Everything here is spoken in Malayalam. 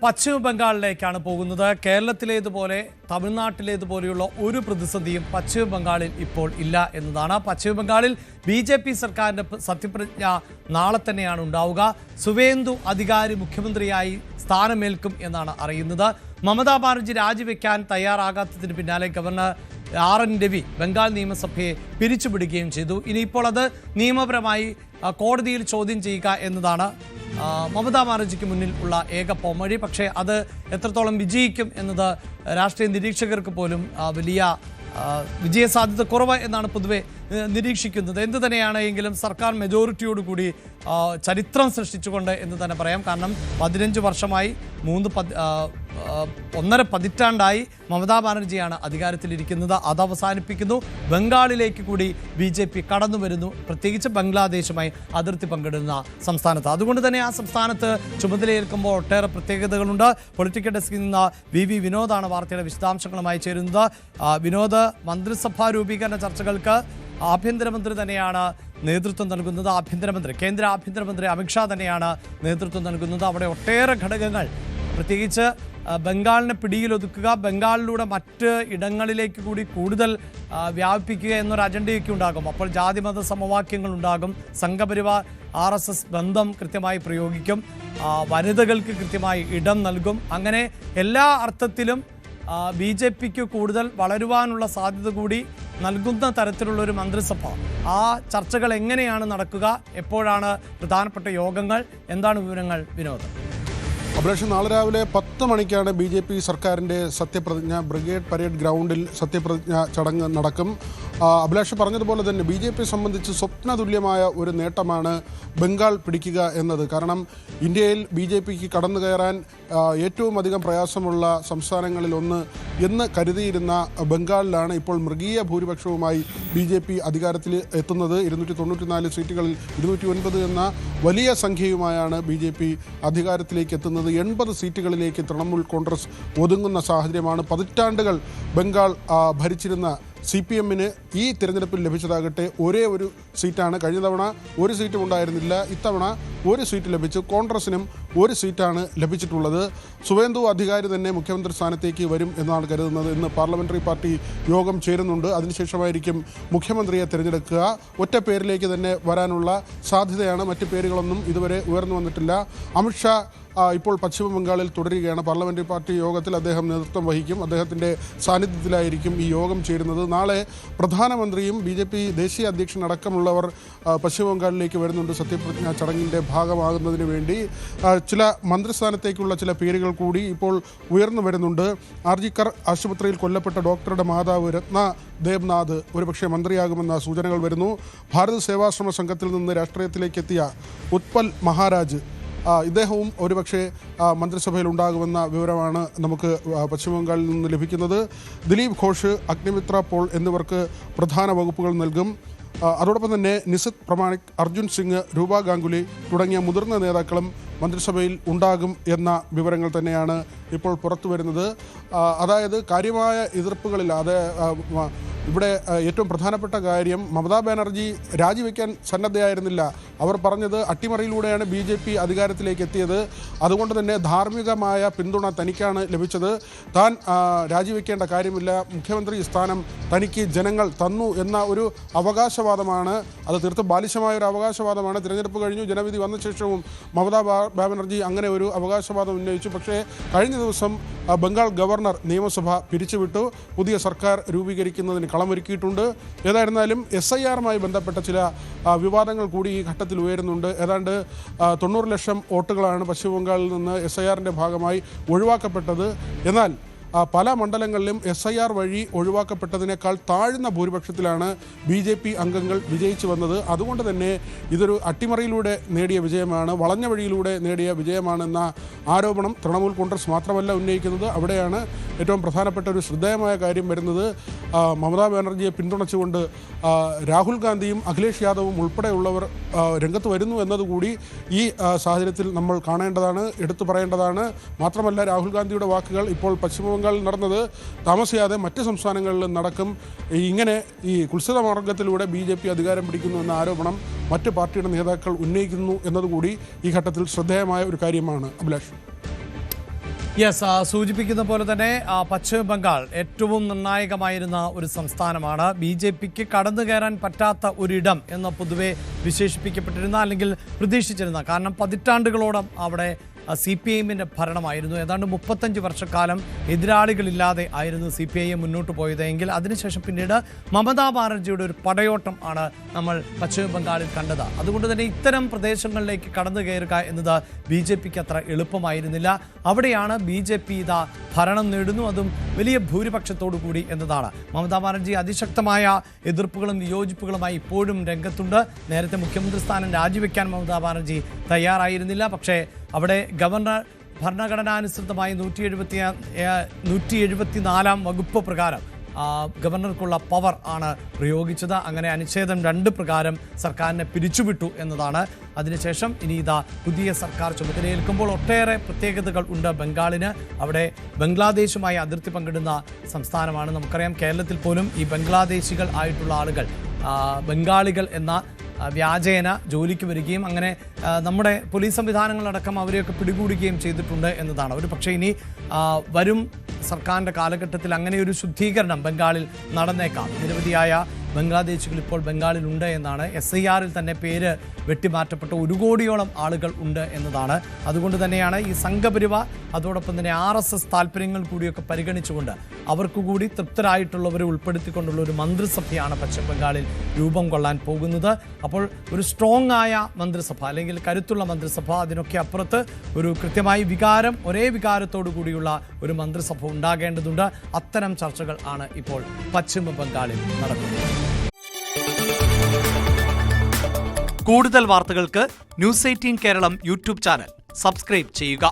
പശ്ചിമ ബംഗാളിലേക്കാണ് പോകുന്നത്. കേരളത്തിലേതുപോലെ തമിഴ്നാട്ടിലേതുപോലെയുള്ള ഒരു പ്രതിസന്ധിയും പശ്ചിമ ബംഗാളിൽ ഇപ്പോൾ ഇല്ല എന്നതാണ്. പശ്ചിമ ബംഗാളിൽ BJP സർക്കാരിൻ്റെ സത്യപ്രതിജ്ഞ നാളെ തന്നെയാണ് ഉണ്ടാവുക. സുവേന്ദു അധികാരി മുഖ്യമന്ത്രിയായി സ്ഥാനമേൽക്കും എന്നാണ് അറിയുന്നത്. മമതാ ബാനർജി രാജിവെക്കാൻ തയ്യാറാകാത്തതിന് പിന്നാലെ ഗവർണർ RN രവി ബംഗാൾ നിയമസഭയെ പിരിച്ചുവിടുകയും ചെയ്തു. ഇനിയിപ്പോൾ അത് നിയമപരമായി കോടതിയിൽ ചോദ്യം ചെയ്യുക എന്നതാണ് മമതാ ബാനർജിക്ക് മുന്നിൽ ഉള്ള ഏക പോംവഴി. പക്ഷേ അത് എത്രത്തോളം വിജയിക്കും എന്നത് രാഷ്ട്രീയ നിരീക്ഷകർക്ക് പോലും വലിയ വിജയസാധ്യത കുറവ് എന്നാണ് പൊതുവെ നിരീക്ഷിക്കുന്നത്. എന്തു തന്നെയാണെങ്കിലും സർക്കാർ മെജോറിറ്റിയോടുകൂടി ചരിത്രം സൃഷ്ടിച്ചുകൊണ്ട് എന്ന് തന്നെ പറയാം. കാരണം 15 വർഷമായി 1.5 പതിറ്റാണ്ടായി മമതാ ബാനർജിയാണ് അധികാരത്തിലിരിക്കുന്നത്. അത് അവസാനിപ്പിക്കുന്നു. ബംഗാളിലേക്ക് കൂടി BJP കടന്നു വരുന്നു, പ്രത്യേകിച്ച് ബംഗ്ലാദേശുമായി അതിർത്തി പങ്കിടുന്ന സംസ്ഥാനത്ത്. അതുകൊണ്ട് തന്നെ ആ സംസ്ഥാനത്ത് ചുമതലയേൽക്കുമ്പോൾ ഒട്ടേറെ പ്രത്യേകതകളുണ്ട്. പൊളിറ്റിക്കൽ ഡെസ്കിൽ നിന്ന് VV വിനോദാണ് വാർത്തയുടെ വിശദാംശങ്ങളുമായി ചേരുന്നത്. വിനോദ്, മന്ത്രിസഭാ രൂപീകരണ ചർച്ചകൾക്ക് ആഭ്യന്തരമന്ത്രി തന്നെയാണ് നേതൃത്വം നൽകുന്നത്. കേന്ദ്ര ആഭ്യന്തരമന്ത്രി അമിത്ഷാ തന്നെയാണ് നേതൃത്വം നൽകുന്നത്. അവിടെ ഒട്ടേറെ ഘടകങ്ങൾ, പ്രത്യേകിച്ച് ബംഗാളിനെ പിടിയിലൊതുക്കുക, ബംഗാളിലൂടെ മറ്റ് ഇടങ്ങളിലേക്ക് കൂടി കൂടുതൽ വ്യാപിപ്പിക്കുക എന്നൊരു അജണ്ടയൊക്കെ ഉണ്ടാകും. അപ്പോൾ ജാതിമത സമവാക്യങ്ങൾ ഉണ്ടാകും. സംഘപരിവാർ RSS ബന്ധം കൃത്യമായി പ്രയോഗിക്കും. വനിതകൾക്ക് കൃത്യമായി ഇടം നൽകും. അങ്ങനെ എല്ലാ അർത്ഥത്തിലും BJPക്ക് കൂടുതൽ വളരുവാനുള്ള സാധ്യത കൂടി നൽകുന്ന തരത്തിലുള്ളൊരു മന്ത്രിസഭ. ആ ചർച്ചകൾ എങ്ങനെയാണ് നടക്കുക? എപ്പോഴാണ് പ്രധാനപ്പെട്ട യോഗങ്ങൾ? എന്താണ് വിവരങ്ങൾ, വിനോദ്? അഭിലാഷ്, നാളെ രാവിലെ 10 മണിക്കാണ് BJP സർക്കാരിൻ്റെ സത്യപ്രതിജ്ഞ. ബ്രിഗേഡ് പരേഡ് ഗ്രൗണ്ടിൽ സത്യപ്രതിജ്ഞ ചടങ്ങ് നടക്കും. അഭിലാഷ് പറഞ്ഞതുപോലെ തന്നെ BJP സംബന്ധിച്ച് സ്വപ്നതുല്യമായ ഒരു നേട്ടമാണ് ബംഗാൾ പിടിക്കുക എന്നത്. കാരണം ഇന്ത്യയിൽ BJPക്ക് കടന്നു കയറാൻ ഏറ്റവും അധികം പ്രയാസമുള്ള സംസ്ഥാനങ്ങളിൽ ഒന്ന് എന്ന് കരുതിയിരുന്ന ബംഗാളിലാണ് ഇപ്പോൾ മൃഗീയ ഭൂരിപക്ഷവുമായി BJP അധികാരത്തിൽ എത്തുന്നത്. 294 സീറ്റുകളിൽ 209 എന്ന വലിയ സംഖ്യയുമായാണ് BJP അധികാരത്തിലേക്ക് എത്തുന്നത്. 80 സീറ്റുകളിലേക്ക് തൃണമൂൽ കോൺഗ്രസ് ഒതുങ്ങുന്ന സാഹചര്യമാണ്. പതിറ്റാണ്ടുകൾ ബംഗാൾ ഭരിച്ചിരുന്ന CPMന് ഈ തിരഞ്ഞെടുപ്പിൽ ലഭിച്ചതാകട്ടെ ഒരേ ഒരു സീറ്റാണ്. കഴിഞ്ഞ തവണ ഒരു സീറ്റും ഉണ്ടായിരുന്നില്ല. ഇത്തവണ ഒരു സീറ്റ് ലഭിച്ചു. കോൺഗ്രസിനും ഒരു സീറ്റാണ് ലഭിച്ചിട്ടുള്ളത്. സുവേന്ദു അധികാരി തന്നെ മുഖ്യമന്ത്രി സ്ഥാനത്തേക്ക് വരും എന്നാണ് കരുതുന്നത്. ഇന്ന് പാർലമെൻ്ററി പാർട്ടി യോഗം ചേരുന്നുണ്ട്. അതിനുശേഷമായിരിക്കും മുഖ്യമന്ത്രിയെ തിരഞ്ഞെടുക്കുക. ഒറ്റ പേരിലേക്ക് തന്നെ വരാനുള്ള സാധ്യതയാണ്. മറ്റ് പേരുകളൊന്നും ഇതുവരെ ഉയർന്നു വന്നിട്ടില്ല. അമിത്ഷാ ഇപ്പോൾ പശ്ചിമ ബംഗാളിൽ തുടരുകയാണ്. പാർലമെൻ്ററി പാർട്ടി യോഗത്തിൽ അദ്ദേഹം നേതൃത്വം വഹിക്കും. അദ്ദേഹത്തിൻ്റെ സാന്നിധ്യത്തിലായിരിക്കും ഈ യോഗം ചേരുന്നത്. നാളെ പ്രധാനമന്ത്രിയും BJP ദേശീയ അധ്യക്ഷനടക്കമുള്ളവർ പശ്ചിമ ബംഗാളിലേക്ക് വരുന്നുണ്ട് സത്യപ്രതിജ്ഞാ ചടങ്ങിൻ്റെ ഭാഗമാകുന്നതിന് വേണ്ടി. ചില മന്ത്രിസ്ഥാനത്തേക്കുള്ള ചില പേരുകൾ കൂടി ഇപ്പോൾ ഉയർന്നു വരുന്നുണ്ട്. RG കർ ആശുപത്രിയിൽ കൊല്ലപ്പെട്ട ഡോക്ടറുടെ മാതാവ് രത്ന ദേബ്നാഥ് ഒരുപക്ഷെ മന്ത്രിയാകുമെന്ന സൂചനകൾ വരുന്നു. ഭാരത് സേവാശ്രമ സംഘത്തിൽ നിന്ന് രാഷ്ട്രീയത്തിലേക്ക് എത്തിയ ഉത്പൽ മഹാരാജ്, ഇദ്ദേഹവും ഒരുപക്ഷെ മന്ത്രിസഭയിൽ ഉണ്ടാകുമെന്ന വിവരമാണ് നമുക്ക് പശ്ചിമബംഗാളിൽ നിന്ന് ലഭിക്കുന്നത്. ദിലീപ് ഘോഷ്, അഗ്നിമിത്ര പോൾ എന്നിവർക്ക് പ്രധാന വകുപ്പുകൾ നൽകും. അതോടൊപ്പം തന്നെ നിസിത് പ്രമാണിക്, അർജുൻ സിംഗ്, രൂപ ഗാംഗുലി തുടങ്ങിയ മുതിർന്ന നേതാക്കളും മന്ത്രിസഭയിൽ ഉണ്ടാകും എന്ന വിവരങ്ങൾ തന്നെയാണ് ഇപ്പോൾ പുറത്തു വരുന്നത്. അതായത് കാര്യമായ എതിർപ്പുകളില്ലാതെ ഇവിടെ ഏറ്റവും പ്രധാനപ്പെട്ട കാര്യം, മമതാ ബാനർജി രാജിവെക്കാൻ സന്നദ്ധയായിരുന്നില്ല. അവർ പറഞ്ഞത് അട്ടിമറിയിലൂടെയാണ് BJP അധികാരത്തിലേക്ക് എത്തിയത്. അതുകൊണ്ട് തന്നെ ധാർമ്മികമായ പിന്തുണ തനിക്കാണ് ലഭിച്ചത്. താൻ രാജിവെക്കേണ്ട കാര്യമില്ല, മുഖ്യമന്ത്രി സ്ഥാനം തനിക്ക് ജനങ്ങൾ തന്നു എന്ന ഒരു അവകാശവാദമാണ്. അത് തീർത്തും ബാലിശമായ ഒരു അവകാശവാദമാണ്. തിരഞ്ഞെടുപ്പ് കഴിഞ്ഞു, ജനവിധി വന്ന ശേഷവും മമതാ ബാനർജി അങ്ങനെ ഒരു അവകാശവാദം ഉന്നയിച്ചു. പക്ഷേ കഴിഞ്ഞ ദിവസം ബംഗാൾ ഗവർണർ നിയമസഭ പിരിച്ചുവിട്ടു. പുതിയ സർക്കാർ രൂപീകരിക്കുന്നതിന് കളമൊരുക്കിയിട്ടുണ്ട്. ഏതായിരുന്നാലും SIRമായി ബന്ധപ്പെട്ട ചില വിവാദങ്ങൾ കൂടി ഈ ഘട്ടത്തിൽ ഉയരുന്നുണ്ട്. ഏതാണ്ട് 90 ലക്ഷം വോട്ടുകളാണ് പശ്ചിമ ബംഗാളിൽ നിന്ന് SIRൻ്റെ ഭാഗമായി ഒഴിവാക്കപ്പെട്ടത്. എന്നാൽ പല മണ്ഡലങ്ങളിലും SIR വഴി ഒഴിവാക്കപ്പെട്ടതിനേക്കാൾ താഴ്ന്ന ഭൂരിപക്ഷത്തിലാണ് BJP അംഗങ്ങൾ വിജയിച്ചു വന്നത്. അതുകൊണ്ട് തന്നെ ഇതൊരു അട്ടിമറിയിലൂടെ നേടിയ വിജയമാണ്, വളഞ്ഞ വഴിയിലൂടെ നേടിയ വിജയമാണെന്ന ആരോപണം തൃണമൂൽ കോൺഗ്രസ് മാത്രമല്ല ഉന്നയിക്കുന്നത്. അവിടെയാണ് ഏറ്റവും പ്രധാനപ്പെട്ട ഒരു ശ്രദ്ധേയമായ കാര്യം വരുന്നത്. മമതാ ബാനർജിയെ പിന്തുണച്ചുകൊണ്ട് രാഹുൽ ഗാന്ധിയും അഖിലേഷ് യാദവും ഉൾപ്പെടെയുള്ളവർ രംഗത്ത് വരുന്നു എന്നതുകൂടി ഈ സാഹചര്യത്തിൽ നമ്മൾ കാണേണ്ടതാണ്, എടുത്തു പറയേണ്ടതാണ്. മാത്രമല്ല, രാഹുൽ ഗാന്ധിയുടെ വാക്കുകൾ ഇപ്പോൾ പശ്ചിമ ബംഗാളിൽ നടന്നത് താമസിയാതെ മറ്റ് സംസ്ഥാനങ്ങളിലും നടക്കും. ഇങ്ങനെ ഈ കുത്സിത മാർഗത്തിലൂടെ BJP അധികാരം പിടിക്കുന്നു എന്ന ആരോപണം മറ്റ് പാർട്ടിയുടെ നേതാക്കൾ ഉന്നയിക്കുന്നു എന്നതുകൂടി ഈ ഘട്ടത്തിൽ ശ്രദ്ധേയമായ ഒരു കാര്യമാണ്. അഭിലാഷ്. യെസ്, സൂചിപ്പിക്കുന്ന പോലെ തന്നെ പശ്ചിമ ബംഗാൾ ഏറ്റവും നിർണായകമായിരുന്ന ഒരു സംസ്ഥാനമാണ്. BJPക്ക് കടന്നു കയറാൻ പറ്റാത്ത ഒരിടം എന്ന് പൊതുവെ വിശേഷിപ്പിക്കപ്പെട്ടിരുന്ന അല്ലെങ്കിൽ പ്രതീക്ഷിച്ചിരുന്ന, കാരണം പതിറ്റാണ്ടുകളോളം അവിടെ CPIഎമ്മിൻ്റെ ഭരണമായിരുന്നു. ഏതാണ്ട് 35 വർഷക്കാലം എതിരാളികളില്ലാതെ ആയിരുന്നു CPIഎം മുന്നോട്ട് പോയത് എങ്കിൽ അതിനുശേഷം പിന്നീട് മമതാ ബാനർജിയുടെ ഒരു പടയോട്ടം ആണ് നമ്മൾ പശ്ചിമ ബംഗാളിൽ കണ്ടത്. അതുകൊണ്ട് തന്നെ ഇത്തരം പ്രദേശങ്ങളിലേക്ക് കടന്നു കയറുക എന്നത് BJPക്ക് അത്ര എളുപ്പമായിരുന്നില്ല. അവിടെയാണ് BJP ഇതാ ഭരണം നേടുന്നു, അതും വലിയ ഭൂരിപക്ഷത്തോടു കൂടി എന്നതാണ്. മമതാ ബാനർജി അതിശക്തമായ എതിർപ്പുകളും വിയോജിപ്പുകളുമായി ഇപ്പോഴും രംഗത്തുണ്ട്. നേരത്തെ മുഖ്യമന്ത്രി സ്ഥാനം രാജിവെക്കാൻ മമതാ ബാനർജി തയ്യാറായിരുന്നില്ല. പക്ഷേ അവിടെ ഗവർണർ ഭരണഘടനാനുസൃതമായി 174 വകുപ്പ് പ്രകാരം ഗവർണർക്കുള്ള പവർ ആണ് പ്രയോഗിച്ചത്. അങ്ങനെ അനുച്ഛേദം 2 പ്രകാരം സർക്കാരിനെ പിരിച്ചുവിട്ടു എന്നതാണ്. അതിനുശേഷം ഇനി ഇതാ പുതിയ സർക്കാർ ചുമതലയേൽക്കുമ്പോൾ ഒട്ടേറെ പ്രത്യേകതകൾ ഉണ്ട് ബംഗാളിന്. അവിടെ ബംഗ്ലാദേശുമായി അതിർത്തി പങ്കിടുന്ന സംസ്ഥാനമാണ്. നമുക്കറിയാം, കേരളത്തിൽ പോലും ഈ ബംഗ്ലാദേശികൾ ആയിട്ടുള്ള ആളുകൾ ബംഗാളികൾ എന്ന വ്യാജേന ജോലിക്ക് വരികയും അങ്ങനെ നമ്മുടെ പോലീസ് സംവിധാനങ്ങളടക്കം അവരെയൊക്കെ പിടികൂടുകയും ചെയ്തിട്ടുണ്ട് എന്നതാണ്. ഒരു പക്ഷേ ഇനി വരും സർക്കാരിൻ്റെ കാലഘട്ടത്തിൽ അങ്ങനെ ഒരു ശുദ്ധീകരണം ബംഗാളിൽ നടന്നേക്കാം. നിരവധിയായ ബംഗ്ലാദേശികൾ ഇപ്പോൾ ബംഗാളിലുണ്ട് എന്നാണ്. SIRൽ തന്നെ പേര് വെട്ടിമാറ്റപ്പെട്ട 1 കോടിയോളം ആളുകൾ ഉണ്ട് എന്നതാണ്. അതുകൊണ്ട് തന്നെയാണ് ഈ സംഘപരിവാർ അതോടൊപ്പം തന്നെ RSS താല്പര്യങ്ങൾ കൂടിയൊക്കെ പരിഗണിച്ചുകൊണ്ട് അവർക്ക് കൂടി തൃപ്തരായിട്ടുള്ളവരെ ഉൾപ്പെടുത്തിക്കൊണ്ടുള്ള ഒരു മന്ത്രിസഭയാണ് പശ്ചിമ ബംഗാളിൽ രൂപം കൊള്ളാൻ പോകുന്നത്. അപ്പോൾ ഒരു സ്ട്രോങ് ആയ മന്ത്രിസഭ അല്ലെങ്കിൽ കരുത്തുള്ള മന്ത്രിസഭ, അതിനൊക്കെ അപ്പുറത്ത് ഒരു കൃത്യമായി വികാരം, ഒരേ വികാരത്തോടു കൂടിയുള്ള ഒരു മന്ത്രിസഭ ഉണ്ടാകേണ്ടതുണ്ട്. അത്തരം ചർച്ചകൾ ആണ് ഇപ്പോൾ പശ്ചിമ ബംഗാളിൽ നടക്കുന്നത്. കൂടുതൽ വാർത്തകൾക്ക് News 18 Keralam YouTube channel subscribe ചെയ്യുക.